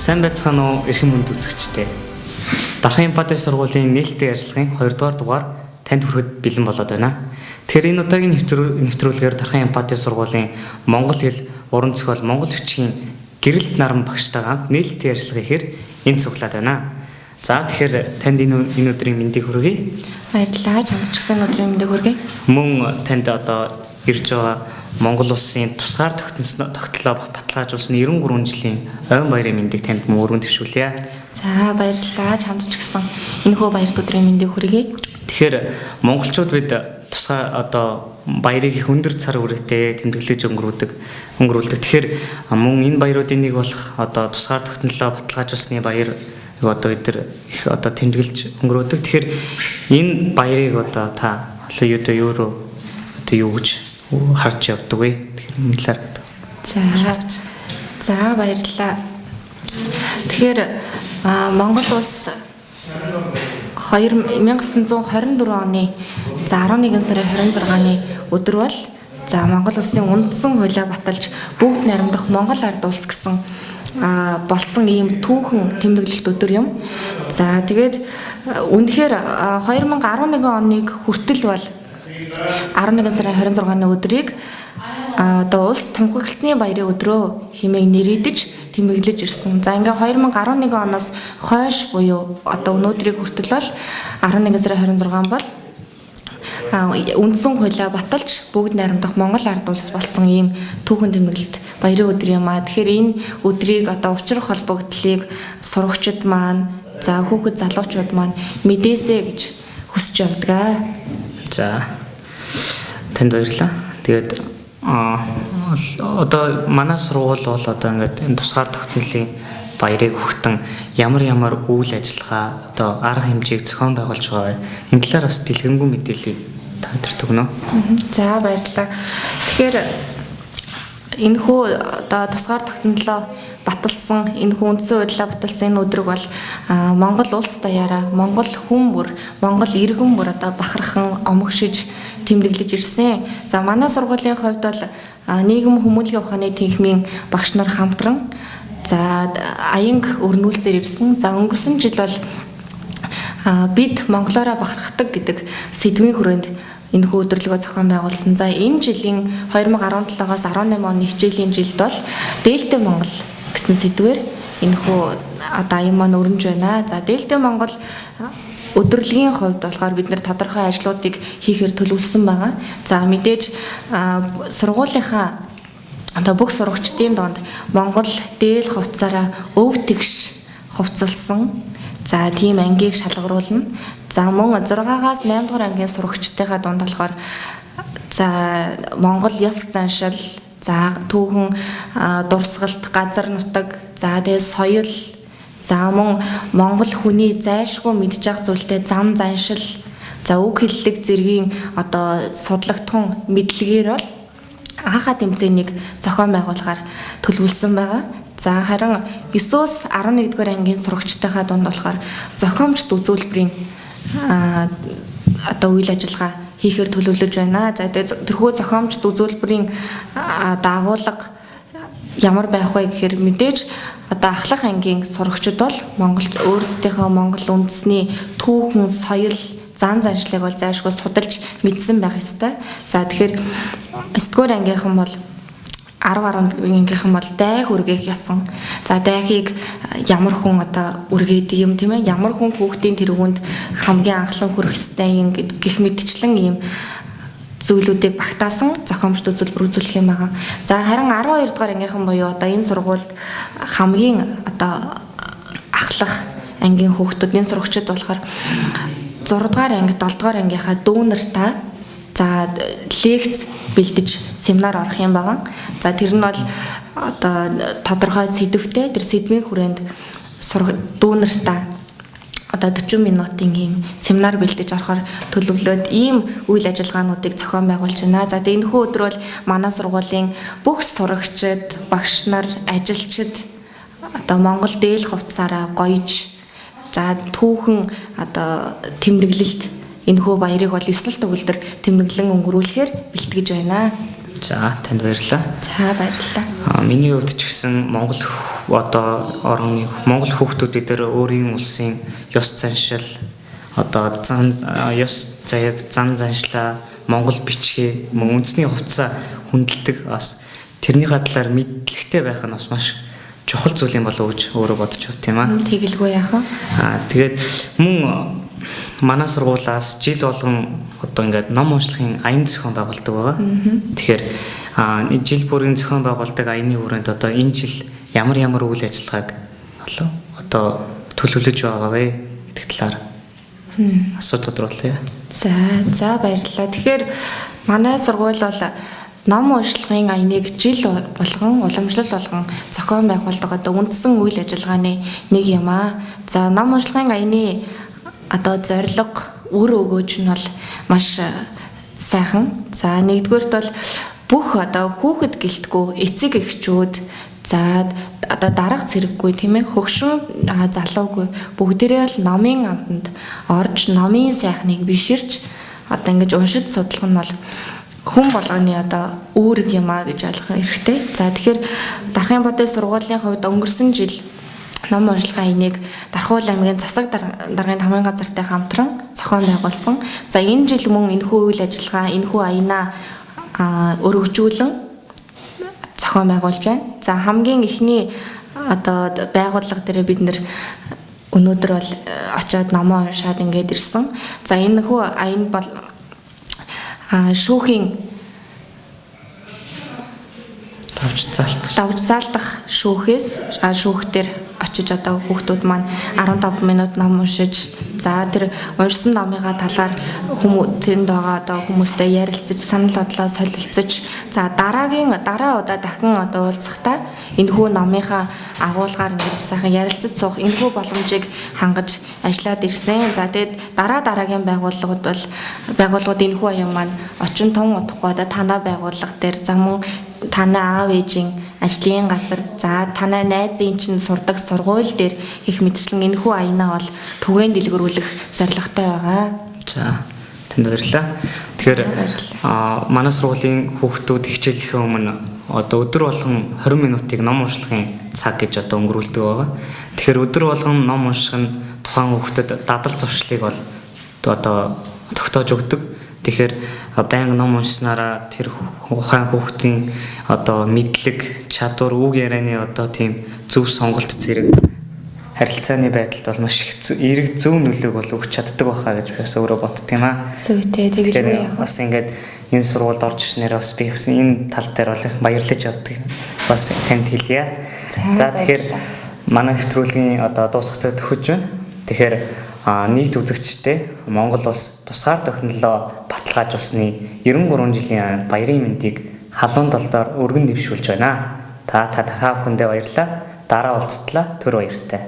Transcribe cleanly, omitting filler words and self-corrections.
Сайн байцгаана уу эрхэм хүнд үзэгчдээ. Дархан Эмпати сургуулийн нээлттэй ярилцлагын 2 дугаар дугаар танд хүрэхэд бэлэн болоод байна. Тэгэхээр энэ удаагийн нэвтрүүлгээр Дархан Эмпати сургуулийн Монгол хэл уран зохиол Монгол бичгийн гэрэлт наран багштайгаа хамт нээлттэй ярилцлага ихээр энд цуглаад байна. За тэгэхээр танд энэ өдрийн мэндийг хүргэе. Баярлалаа. Чамд ч гэсэн өдрийн мэндийг хүргэе. Мөн танд одоо ирж байгаа Монгол улсын тусгаар тогтолцоо баталгаажуулсан 93 жилийн ойн баярын мэндийг танд мөрөнд төвшүүлье. За баярлалаа. Чамд ч гэсэн энэхүү баярт өдрийн мэндийг хүргэе. Тэгэхээр монголчууд бид тусгай одоо баярыг их өндөр цар хүрээтэй тэмдэглэж өнгөрүүлдэг. Тэгэхээр мөн энэ баяруудын нэг болох одоо тусгаар тогтнолоо баталгаажуулсны баяр одоо бид их одоо тэмдэглэж өнгөрөөдөг. Тэгэхээр энэ баярыг одоо та юу гэж харж явдаг вэ? Тэгэхээр энэ талаар. За баярлалаа. Тэгэхээр Монгол улс 1924 оны 11 сарын 26-ны өдөр бол Монгол улсын үндсэн хуулиа баталж бүгд найрамдах Монгол ард улс гэсэн болсон ийм түүхэн тэмдэглэлт өдөр юм. За тэгээд үнэхээр 2011 оныг хүртэл бол 11 сарын 26-ны өдрийг одоо улс тунхагласны баярын өдрөө хэмээн нэрийдэж тэмдэглэж ирсэн. За ингээ 2011 оноос хойш буюу одоо өнөөдрийг хүртэл бол 11 сарын 26 бол үндсэн хуулиа баталж бүгд найрамдах Монгол ард улс болсон ийм түүхэн тэмдэглэлт баярын өдөр юм аа. Тэгэхээр энэ өдрийг одоо учрах холбогдлыг сурагчид маань, за хүүхэд залуучууд маань мэдээсэй гэж хүсэж явдаг. За танд баярлалаа. Тэгээд одоо манай сургууль бол одоо ингээд энэ тусгаар тогтнолын баярыг хүртэн ямар үйл ажиллагаа одоо арга хэмжээг зохион байгуулж байгаа. Энэ талаар бас дэлгэрэнгүй мэдээллийг танд өгнө. За баярлалаа. Тэгэхээр энэхүү одоо тусгаар тогтнолоо баталсан энэхүү үндсэн хуулиа баталсан энэ өдрөг бол Монгол улс даяараа Монгол хүн бүр Монгол иргэн бүр одоо бахархан омогшиж тэмдэглэж ирсэн. За манай сургуулийн хувьд бол нийгэм хүмүүнлэгийн ухааны тэнхимийн багш нар хамтран за аянг өрнүүлсээр ирсэн. За өнгөрсөн жил бол бид Монголоороо бахархдаг гэдэг сэдвийн хүрээнд энэхүү өдөрлөгөө зохион байгуулсан. За энэ жилийн 2017-оос 18 оны хичээлийн жилд бол Дээлтэй Монгол гэсэн сэдвээр энэхүү одоо аян маань өрнөж байна. За Дээлтэй Монгол өдөрлөгийн хувьд болохоор бид нэр тодорхой ажлуудыг хийхээр төлөвлөсөн байгаа. За мэдээж сургуулийнхаа одоо бүх сурагчдын донд Монгол дээл хувцаараа өв тэгш хувцалсан. За тийм ангийг шалгаруулна. За мөн 6-аас 8 дугаар ангийн сурагчдынхаа дунд болохоор за Монгол ёс заншил, за түүхэн дурсгалт, газар нутаг, за тэгээ соёл, за мөн Монгол хүний зайлшгүй мэдж явах зүйлтэй зам заншил, за үг хэллэг зэргийн одоо судлагдхан мэдлэгээр бол анхаа тэмцээнийг зохион байгуулахаар төлөвлөсөн байгаа. За харин 9-өөс 11-р ангийн сурагчдынхаа дунд болохоор зохиомжт үзүүлбэрийн одоо үйл ажиллагаа хийхээр төлөвлөж байна. За тэгээд тэрхүү зохиомжт үзүүлбэрийн дагуулга ямар байх вэ гэхээр мэдээж одоо ахлах ангийн сурагчид бол Монгол өөрсдийнхөө Монгол үндэсний түүхэн, соёл, зан заншлыг бол зайлшгүй судалж мэдсэн байх ёстой. За тэгэхээр 9-р ангийнхан бол 10-11-ийнхэн бол дай хүргээх ясан. За дайхийг ямар хүн одоо үргээд юм тийм ээ? Ямар хүн хүүхдийн тэргуунд хамгийн анхлан хүрэх ёстой юм гэх мэтчлэн ийм зүйлүүдийг багтаасан зохиомжт үзүүлбэр үзүүлэх юм байгаа. За харин 12 дугаар ангийнхан буюу одоо энэ сургуульд хамгийн одоо ахлах ангийн хүүхдүүдийн сурагчид болохоор 6 дугаар анги, 7 дугаар ангийнхаа дүүнартаа за лекц бэлдэж семинар орох юм байгаа. За тэр нь бол одоо тодорхой сэдвтэй тэр сэдвийн хүрээнд дүүнартаа одоо 40 минутын ийм семинар бэлдэж орохоор төлөвлөөд ийм үйл ажиллагаануудыг зохион байгуулж байна. За тэгээд энэхүү өдөр бол манай сургуулийн бүх сурагчид, багш нар, ажилчид одоо Монгол дээл хувцаараа гоёж за түүхэн одоо тэмдэглэлт энэхүү баярыг бол 9 төгөлдөр тэмдэглэн өнгөрүүлэхээр бэлтгэж байна. За танд баярлалаа. За баярлалаа. Миний хувьд ч гэсэн Монгол одоо орны Монгол хүүхдүүд бид нар өөрийн улсын ёс заншил одоо ёс заяаг зан заншлаа Монгол бичгээ мөн үндэсний хувцас хүндэлдэг бас тэрний талаар мэдлэгтэй байх нь бас маш чухал зүйл юм болов уу гэж өөрөө бодож байна тийм аа. Тэгэлгүй яахан. Тэгээд мөн манай сургуулиас жил болгон одоо ингээд ном уншлагын аян зохион байгуулдаг байгаа. Тэгэхээр жил бүрийн зохион байгуулдаг аяны хүрээнд одоо энэ жил ямар үйл ажиллагааг одоо төлөвлөж байгаа вэ гэдэг талаар асууж тодруулъя. За баярлалаа. Тэгэхээр манай сургууль бол ном уншлагын аяныг жил болгон уламжлал болгон зохион байгуулдаг одоо үндсэн үйл ажиллагааны нэг юм аа. За ном уншлагын аяны одоо зорилго үр өгөөж нь бол маш сайхан. За нэгдүгээрт бол бүх одоо хүүхэд гэлтгүй эцэг эхчүүд за одоо дарга цэрэггүй тийм ээ хөгшин залуугүй бүгдээрээ л номын амтанд орж номын сайхныг биширч одоо ингэж уншиж судлах нь бол хүн болгоны одоо үүрэг юм а гэж ойлгох хэрэгтэй. За тэгэхээр Дархан Бодын сургуулийн хувьд өнгөрсөн жил ном уншлагын аяныг Дархуул аймгийн засаг даргын тамгын газартай хамтран зохион байгуулсан. За энэ жил мөн энэхүү үйл ажиллагаа энэхүү аянаа өргөжүүлэн зохион байгуулж байна. За хамгийн ихний одоо байгууллага дээр бид нэр өнөөдөр бол очиод номоо уншаад ингээд ирсэн. За энэхүү аян бол шүүхийн давж заалдах шүүхээс шүүхтэр очиж одоо хүүхдүүд маань 15 минут ном уншиж за тэр уншсан номынхаа талаар тэнд байгаа одоо хүмүүстэй ярилцаж санал бодлоо солилцож за дараа удаа дахин одоо уулзахдаа энэхүү номынхаа агуулгаар ингэж сайхан ярилцаж суух энэхүү боломжийг хангаж ажиллаад ирсэн. За тэгээд дараагийн байгууллагууд энэхүү аян маань очин том удахгүй одоо танай байгууллага дээр за мөн танай аав ээжийн ажлын газар за танай найзын чинь сурдаг сургууль дээр их мэтчлэн энэхүү аянаа бол түгээн дэлгэрүүлэх зорилготой байгаа. За танд баярлалаа. Тэгэхээр манай сургуулийн хүүхдүүд хичээлхийн өмнө одоо өдөр болгон 20 минутыг ном уншлагын цаг гэж одоо өнгөрүүлдэг байгаа. Тэгэхээр өдөр болгон ном унших нь тухайн хүүхдэд дадал зуршлыг бол одоо тогтоож өгдөг. Тэгэхээр байнга ном уншсанараа тэр ухаан хүүхдийн одоо мэдлэг, чадвар, үг ярианы одоо тийм зөв сонголт зэрэг харилцааны байдалд бол маш их эерэг зөв нөлөөг бол өгч чаддаг байхаа гэж бас өөрөө бодд тийм аа. Зүйтэй тэгэлгүй яах. Бас ингээд энэ сургуульд орж ирснээр бас би энэ тал дээр бол их баярлаж явдаг. Бас танд хэлье. За тэгэхээр манай нэвтрүүлгийн одоо дуусах цаг төхөж байна. Тэгэхээр нийт үзэгчтэй Монгол улс тусгаар технологи баталгаажуулсны 93 жилийн баярын мэндийг халуун талдаар өргөн дэвшүүлж байна. Та бүхэндээ баярлалаа. Дараа уулзтлаа. Түр баяртай.